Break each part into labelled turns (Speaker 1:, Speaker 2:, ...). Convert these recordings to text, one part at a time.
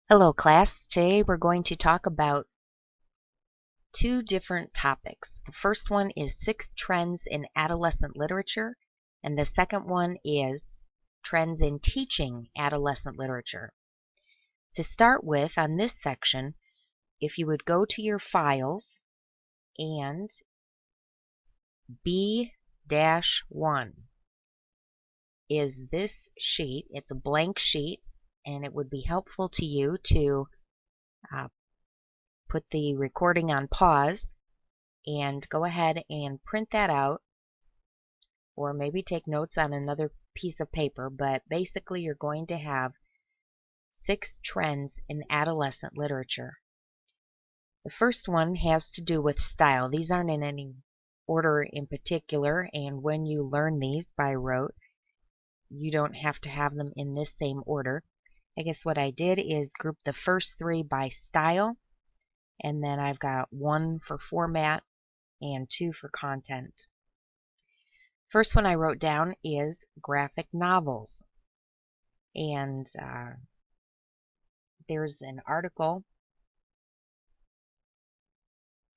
Speaker 1: Hello class, today we're going to talk about two different topics. The first one is 6 trends in adolescent literature, and the second one is trends in teaching adolescent literature. To start with, on this section, if you would go to your files and B-1 is this sheet. It's a blank sheet, and it would be helpful to you to put the recording on pause and go ahead and print that out, or maybe take notes on another piece of paper. But basically you're going to have 6 trends in adolescent literature. The first one has to do with style. These aren't in any order in particular, and when you learn these by rote, you don't have to have them in this same order. I guess what I did is group the first 3 by style, and then I've got 1 for format and 2 for content. First one I wrote down is graphic novels. And there's an article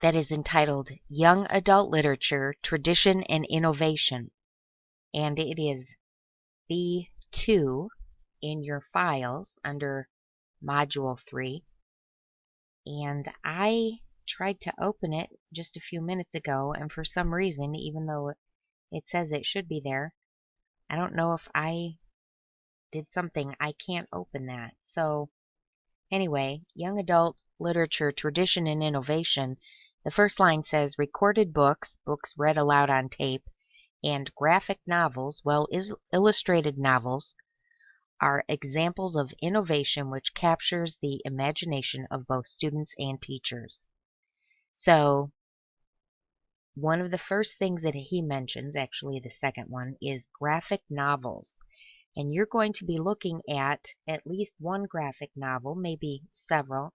Speaker 1: that is entitled Young Adult Literature, Tradition and Innovation. And it is B2 in your files under Module 3. And I tried to open it just a few minutes ago, and for some reason, even though it says it should be there, I don't know if I did something. I can't open that. So anyway, Young Adult Literature, Tradition and Innovation. The first line says recorded books, books read aloud on tape, and graphic novels, illustrated novels, are examples of innovation which captures the imagination of both students and teachers. So one of the first things that he mentions, actually the second one, is graphic novels. And you're going to be looking at least one graphic novel, maybe several,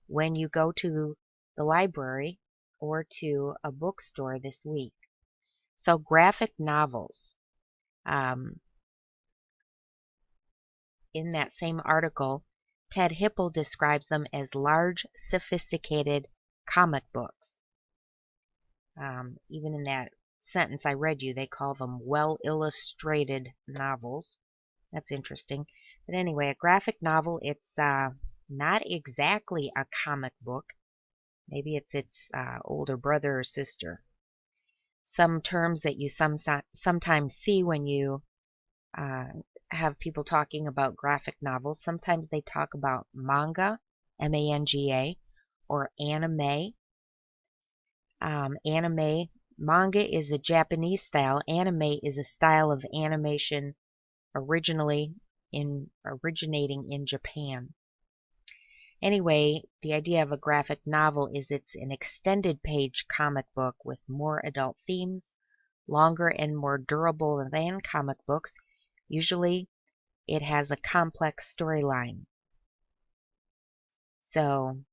Speaker 1: when you go to the library or to a bookstore this week. So graphic novels. In that same article, Ted Hipple describes them as large, sophisticated comic books. Even in that sentence I read you, they call them well-illustrated novels. That's interesting. But anyway, a graphic novel, it's not exactly a comic book. Maybe it's its older brother or sister. Some terms that you sometimes see when you have people talking about graphic novels, sometimes they talk about manga, M-A-N-G-A, or anime. Manga is the Japanese style. Anime is a style of animation originating in Japan. Anyway, the idea of a graphic novel is it's an extended page comic book with more adult themes, longer and more durable than comic books. Usually it has a complex storyline. So,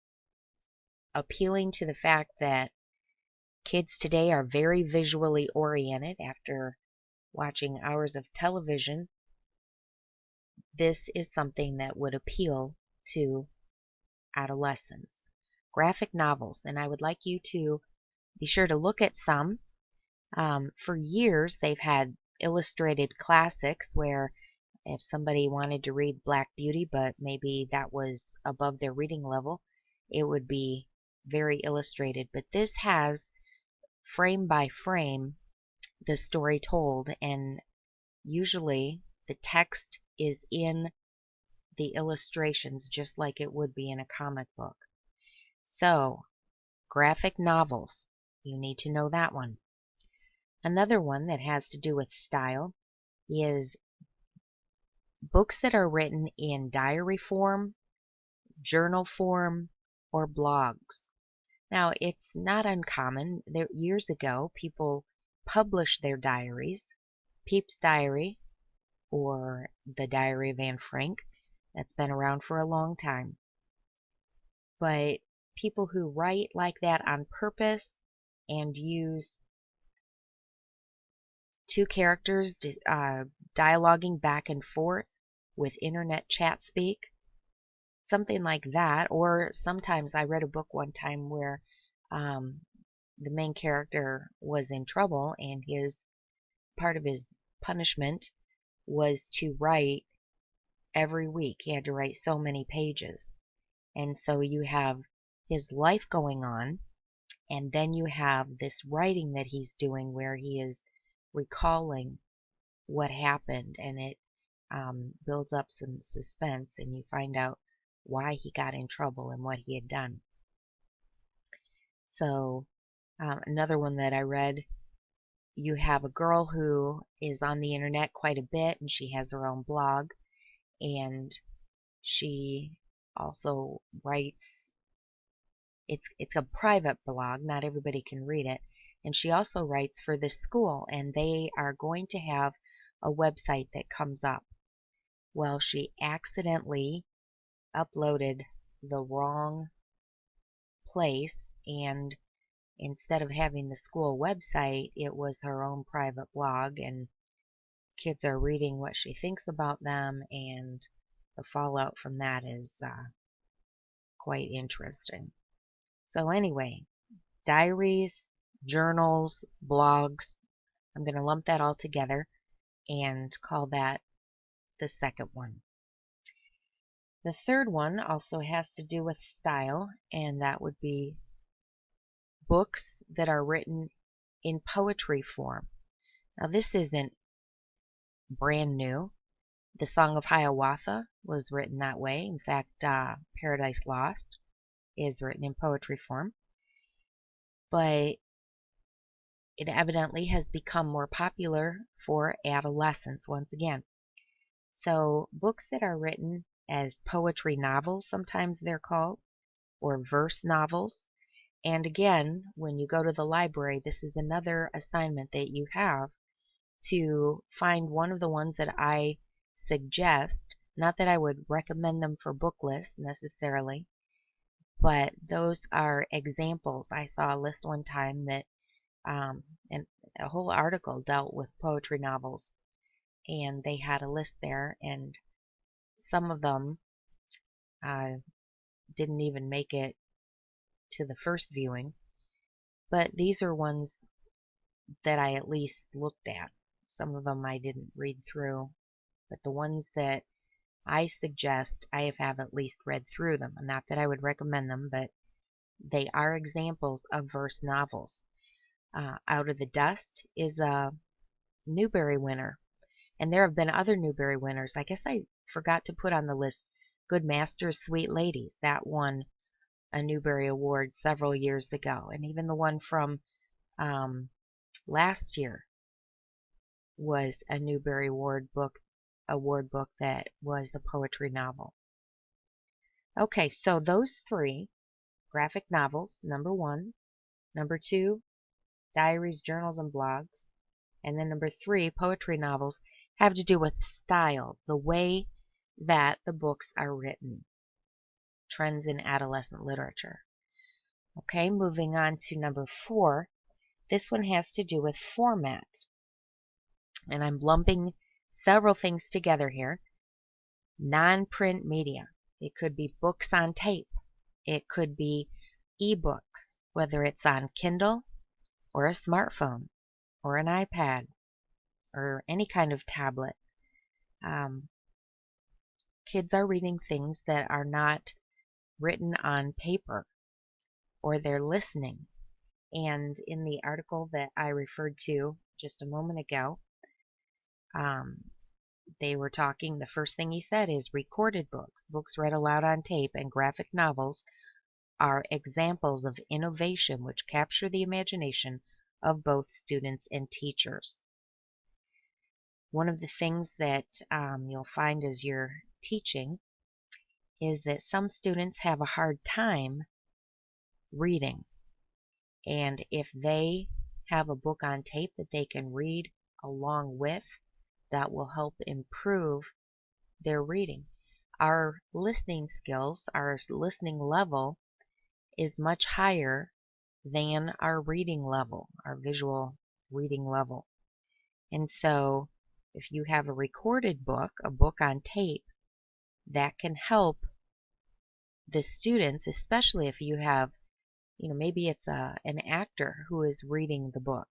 Speaker 1: appealing to the fact that kids today are very visually oriented after watching hours of television, this is something that would appeal to adolescents. Graphic novels, and I would like you to be sure to look at some. For years, they've had illustrated classics where if somebody wanted to read Black Beauty, but maybe that was above their reading level, it would be very illustrated. But this has frame by frame the story told, and usually the text is in the illustrations just like it would be in a comic book. So, graphic novels, you need to know that one. Another one that has to do with style is books that are written in diary form, journal form, or blogs. Now, it's not uncommon. Years ago, people published their diaries. Pepys' Diary, or the Diary of Anne Frank, that's been around for a long time. But people who write like that on purpose and use 2 characters dialoguing back and forth with internet chat speak, something like that. Or sometimes I read a book one time where um, the main character was in trouble, and his part of his punishment was to write every week. He had to write so many pages. And so you have his life going on, and then you have this writing that he's doing where he is recalling what happened, and it builds up some suspense, and you find out why he got in trouble and what he had done. So another one that I read, you have a girl who is on the internet quite a bit, and she has her own blog, and she also writes. It's a private blog, not everybody can read it, and she also writes for this school, and they are going to have a website that comes up. Well, she accidentally uploaded the wrong place, and instead of having the school website, it was her own private blog, and kids are reading what she thinks about them, and the fallout from that is quite interesting. So anyway, diaries, journals, blogs, I'm going to lump that all together and call that the second one. The third one also has to do with style, and that would be books that are written in poetry form. Now, this isn't brand new. The Song of Hiawatha was written that way. In fact, Paradise Lost is written in poetry form. But it evidently has become more popular for adolescents once again. So books that are written as poetry novels, sometimes they're called, or verse novels. And again, when you go to the library, this is another assignment that you have to find one of the ones that I suggest. Not that I would recommend them for book lists necessarily, but those are examples. I saw a list one time that and a whole article dealt with poetry novels, and they had a list there, and some of them didn't even make it to the first viewing, but these are ones that I at least looked at. Some of them I didn't read through, but the ones that I suggest, I have at least read through them. Not that I would recommend them, but they are examples of verse novels. Out of the Dust is a Newbery winner, and there have been other Newbery winners. I guess I forgot to put on the list Good Masters, Sweet Ladies. That won a Newbery Award several years ago, and even the one from last year was a Newbery Award book that was a poetry novel. Okay, so those three, graphic novels, number one, number two, diaries, journals, and blogs, and then number three, poetry novels, have to do with style, the way that the books are written, trends in adolescent literature. Okay, moving on to number four, this one has to do with format, and I'm lumping several things together here. Non-print media. It could be books on tape. It could be ebooks, whether it's on Kindle or a smartphone or an iPad or any kind of tablet. Kids are reading things that are not written on paper, or they're listening. And in the article that I referred to just a moment ago, they were talking, the first thing he said is recorded books, books read aloud on tape, and graphic novels are examples of innovation which capture the imagination of both students and teachers. One of the things that you'll find as you're teaching is that some students have a hard time reading. And if they have a book on tape that they can read along with, that will help improve their reading. Our listening skills, our listening level is much higher than our reading level, our visual reading level. And so if you have a recorded book, a book on tape, that can help the students, especially if you have, maybe it's an actor who is reading the book.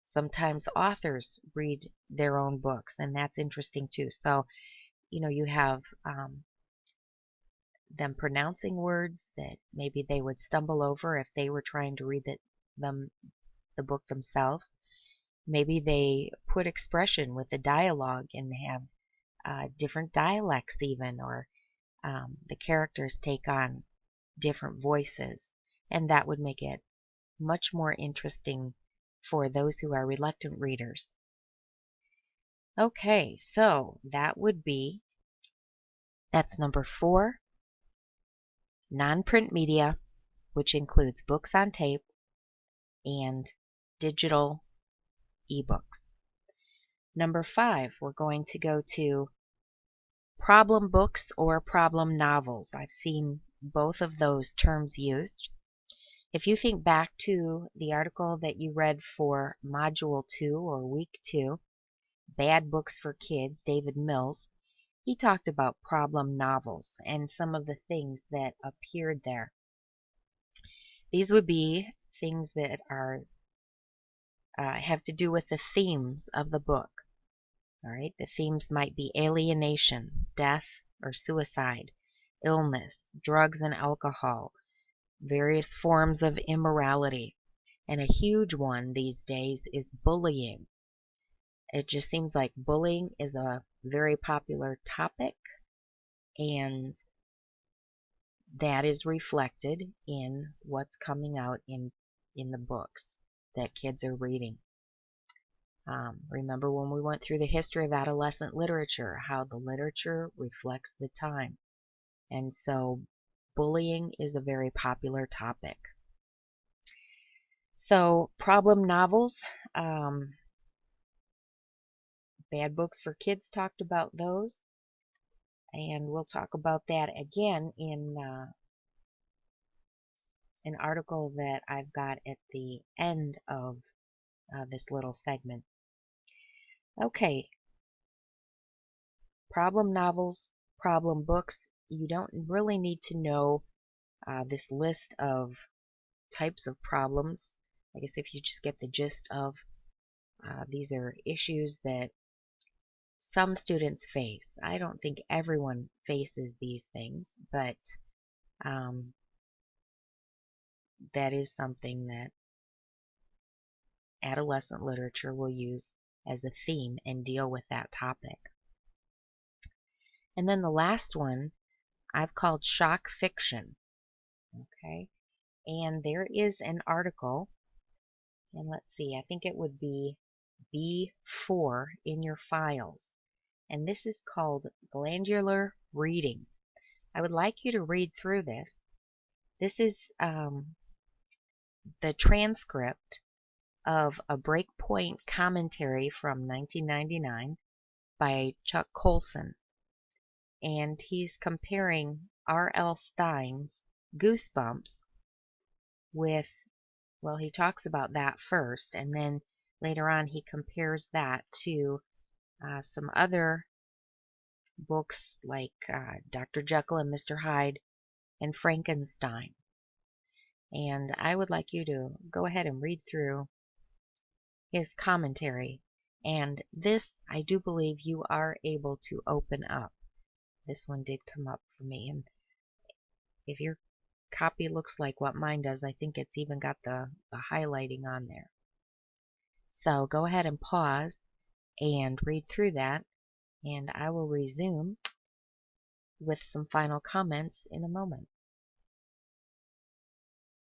Speaker 1: Sometimes authors read their own books, and that's interesting too. So, you have them pronouncing words that maybe they would stumble over if they were trying to read the book themselves. Maybe they put expression with the dialogue and have different dialects even, or the characters take on different voices, and that would make it much more interesting for those who are reluctant readers. Okay, so that's number 4, non-print media, which includes books on tape and digital ebooks. Number 5, we're going to go to problem books or problem novels. I've seen both of those terms used. If you think back to the article that you read for Module 2 or Week 2, Bad Books for Kids, David Mills, he talked about problem novels and some of the things that appeared there. These would be things that are have to do with the themes of the book. All right, the themes might be alienation, death or suicide, illness, drugs and alcohol, various forms of immorality, and a huge one these days is bullying. It just seems like bullying is a very popular topic, and that is reflected in what's coming out in the books that kids are reading. Remember when we went through the history of adolescent literature, how the literature reflects the time. And so bullying is a very popular topic. So problem novels, Bad Books for Kids talked about those. And we'll talk about that again in an article that I've got at the end of this little segment. Okay, problem novels, problem books. You don't really need to know this list of types of problems. I guess if you just get the gist of these are issues that some students face. I don't think everyone faces these things, but that is something that adolescent literature will use as a theme and deal with that topic. And then the last one I've called shock fiction. Okay, and there is an article, and let's see, I think it would be B4 in your files, and this is called Glandular Reading. I would like you to read through this. This is the transcript of a Breakpoint commentary from 1999 by Chuck Colson, and he's comparing R.L. Stine's Goosebumps with, well, he talks about that first, and then later on he compares that to some other books like Dr. Jekyll and Mr. Hyde and Frankenstein. And I would like you to go ahead and read through his commentary. And this, I do believe you are able to open up. This one did come up for me. And if your copy looks like what mine does, I think it's even got the highlighting on there. So go ahead and pause and read through that. And I will resume with some final comments in a moment.